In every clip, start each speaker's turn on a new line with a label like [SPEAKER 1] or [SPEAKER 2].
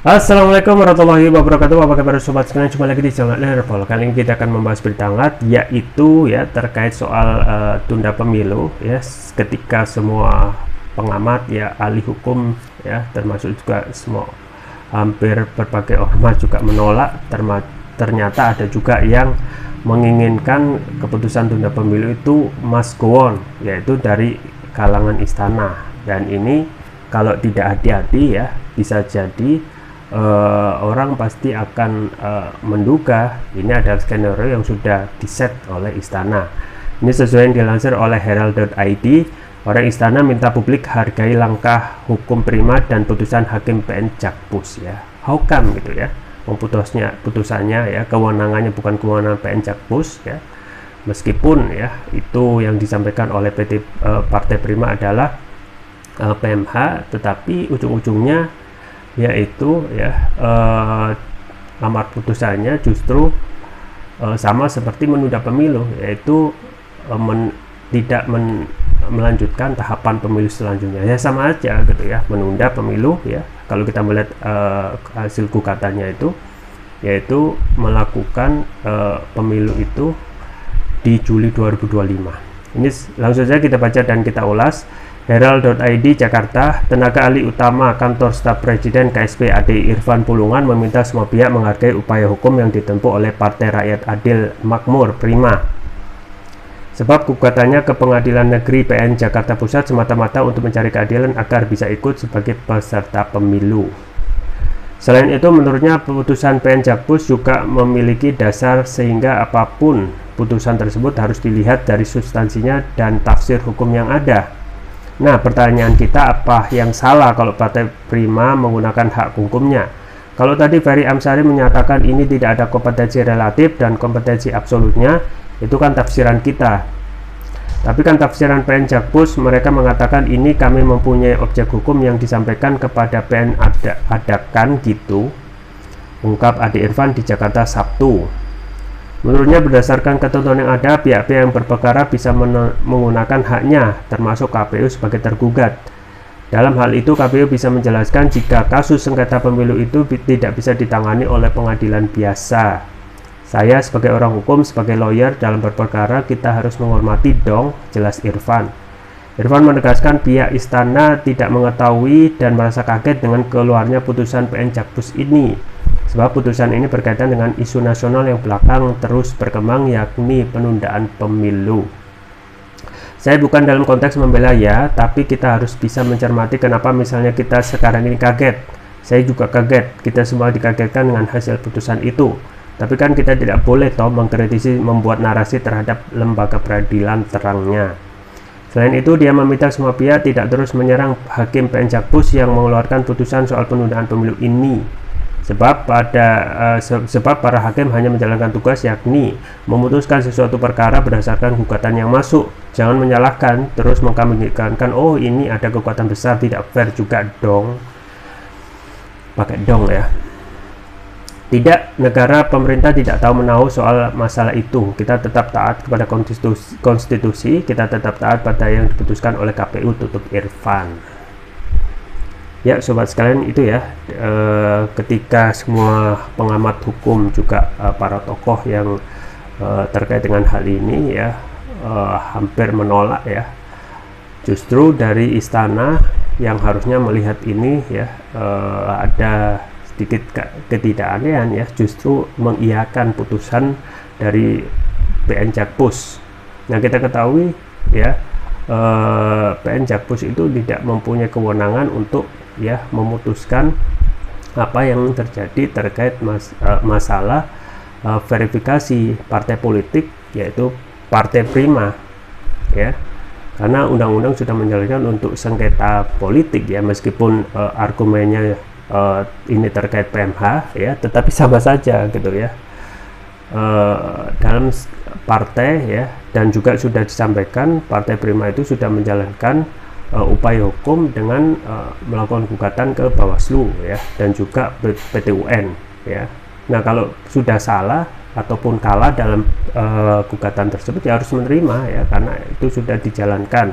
[SPEAKER 1] Assalamualaikum warahmatullahi wabarakatuh. Apa kabar sobat sekalian? Jumpa lagi di channel Lerpol. Kali ini kita akan membahas berita hangat, yaitu ya terkait soal tunda pemilu ya, ketika semua pengamat ya, ahli hukum ya, termasuk juga semua hampir berbagai ormas juga menolak. Ternyata ada juga yang menginginkan keputusan tunda pemilu itu must go on, yaitu dari kalangan istana. Dan ini kalau tidak hati-hati ya, bisa jadi orang pasti akan menduga ini adalah skenario yang sudah diset oleh istana. Ini sesuai yang dilansir oleh Herald.id. Orang istana minta publik hargai langkah hukum Prima dan putusan Hakim PN Jakpus ya. How come gitu ya? Putusannya ya, kewenangannya bukan kewenangan PN Jakpus ya. Meskipun ya itu yang disampaikan oleh Partai Prima adalah PMH, tetapi ujung-ujungnya yaitu ya amar putusannya justru sama seperti menunda pemilu, yaitu tidak melanjutkan tahapan pemilu selanjutnya. Ya sama aja gitu ya, menunda pemilu ya. Kalau kita melihat hasil gugatannya itu, yaitu melakukan pemilu itu di Juli 2025. Ini langsung saja kita baca dan kita ulas. Herald.id Jakarta, tenaga ahli utama kantor staf presiden KSP Ade Irfan Pulungan meminta semua pihak menghargai upaya hukum yang ditempuh oleh Partai Rakyat Adil Makmur Prima. Sebab gugatannya ke Pengadilan Negeri PN Jakarta Pusat semata-mata untuk mencari keadilan agar bisa ikut sebagai peserta pemilu. Selain itu, menurutnya putusan PN Jakpus juga memiliki dasar sehingga apapun putusan tersebut harus dilihat dari substansinya dan tafsir hukum yang ada. Nah, pertanyaan kita, apa yang salah kalau Partai Prima menggunakan hak hukumnya? Kalau tadi Ferry Amsari menyatakan ini tidak ada kompetensi relatif dan kompetensi absolutnya, itu kan tafsiran kita. Tapi kan tafsiran PN Jakpus, mereka mengatakan ini kami mempunyai objek hukum yang disampaikan kepada PN adakan gitu, ungkap Ade Irfan di Jakarta Sabtu. Menurutnya berdasarkan ketentuan yang ada, pihak-pihak yang berperkara bisa menggunakan haknya, termasuk KPU sebagai tergugat. Dalam hal itu, KPU bisa menjelaskan jika kasus sengketa pemilu itu tidak bisa ditangani oleh pengadilan biasa. Saya sebagai orang hukum, sebagai lawyer dalam berperkara, kita harus menghormati dong, jelas Irfan. Irfan menegaskan pihak istana tidak mengetahui dan merasa kaget dengan keluarnya putusan PN Jakpus ini. Sebab putusan ini berkaitan dengan isu nasional yang belakang terus berkembang, yakni penundaan pemilu. Saya bukan dalam konteks membela ya, tapi kita harus bisa mencermati kenapa misalnya kita sekarang ini kaget. Saya juga kaget, kita semua dikagetkan dengan hasil putusan itu. Tapi kan kita tidak boleh toh mengkritisi, membuat narasi terhadap lembaga peradilan terangnya. Selain itu, dia meminta semua pihak tidak terus menyerang Hakim PN Jakpus yang mengeluarkan putusan soal penundaan pemilu ini. Sebab para hakim hanya menjalankan tugas, yakni memutuskan sesuatu perkara berdasarkan gugatan yang masuk. Jangan menyalahkan terus mengkampanyekan, oh ini ada kekuatan besar, tidak fair juga dong. Pakai dong ya. Tidak, negara pemerintah tidak tahu menahu soal masalah itu. Kita tetap taat kepada konstitusi, kita tetap taat pada yang diputuskan oleh KPU, tutup Irfan. Ya sobat sekalian, itu ya ketika semua pengamat hukum juga para tokoh yang terkait dengan hal ini ya hampir menolak ya. Justru dari istana yang harusnya melihat ini ya ada sedikit ketidakanehan ya, justru mengiyakan putusan dari PN Jakpus. Nah, kita ketahui ya PN Jakpus itu tidak mempunyai kewenangan untuk ya memutuskan apa yang terjadi terkait masalah verifikasi partai politik, yaitu Partai Prima ya, karena undang-undang sudah menjelaskan untuk sengketa politik ya, meskipun argumennya ini terkait PMH ya, tetapi sama saja gitu ya dalam partai ya. Dan juga sudah disampaikan Partai Prima itu sudah menjalankan upaya hukum dengan melakukan gugatan ke Bawaslu ya, dan juga PT UN ya. Nah, kalau sudah salah ataupun kalah dalam gugatan tersebut ya harus menerima ya, karena itu sudah dijalankan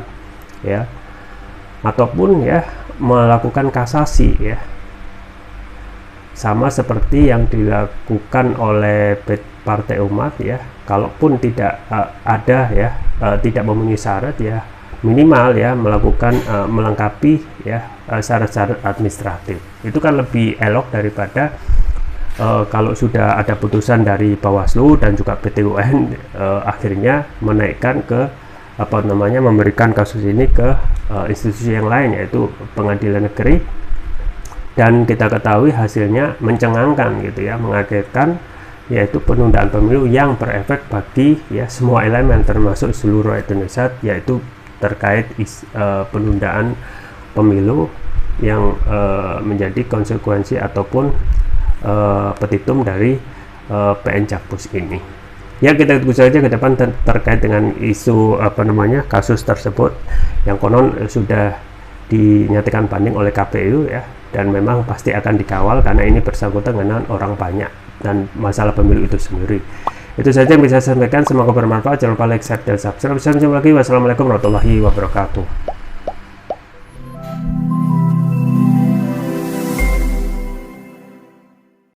[SPEAKER 1] ya, ataupun ya melakukan kasasi ya. sama seperti yang dilakukan oleh Partai Umat ya, kalaupun tidak ada ya, tidak memenuhi syarat ya, minimal ya melakukan melengkapi ya syarat-syarat administratif. Itu kan lebih elok daripada kalau sudah ada putusan dari Bawaslu dan juga PT UN akhirnya menaikkan ke memberikan kasus ini ke institusi yang lain, yaitu pengadilan negeri, dan kita ketahui hasilnya mencengangkan gitu ya, mengagetkan, yaitu penundaan pemilu yang berefek bagi ya semua elemen termasuk seluruh Indonesia, yaitu terkait penundaan pemilu yang menjadi konsekuensi ataupun petitum dari PN Jakpus ini. Ya, kita tunggu saja ke depan terkait dengan isu kasus tersebut yang konon sudah dinyatakan banding oleh KPU ya, dan memang pasti akan dikawal karena ini bersangkutan dengan orang banyak dan masalah pemilu itu sendiri. Itu saja yang bisa saya sampaikan, semoga bermanfaat. Jangan lupa like, share, dan subscribe. Sampai jumpa lagi. Wassalamualaikum warahmatullahi wabarakatuh.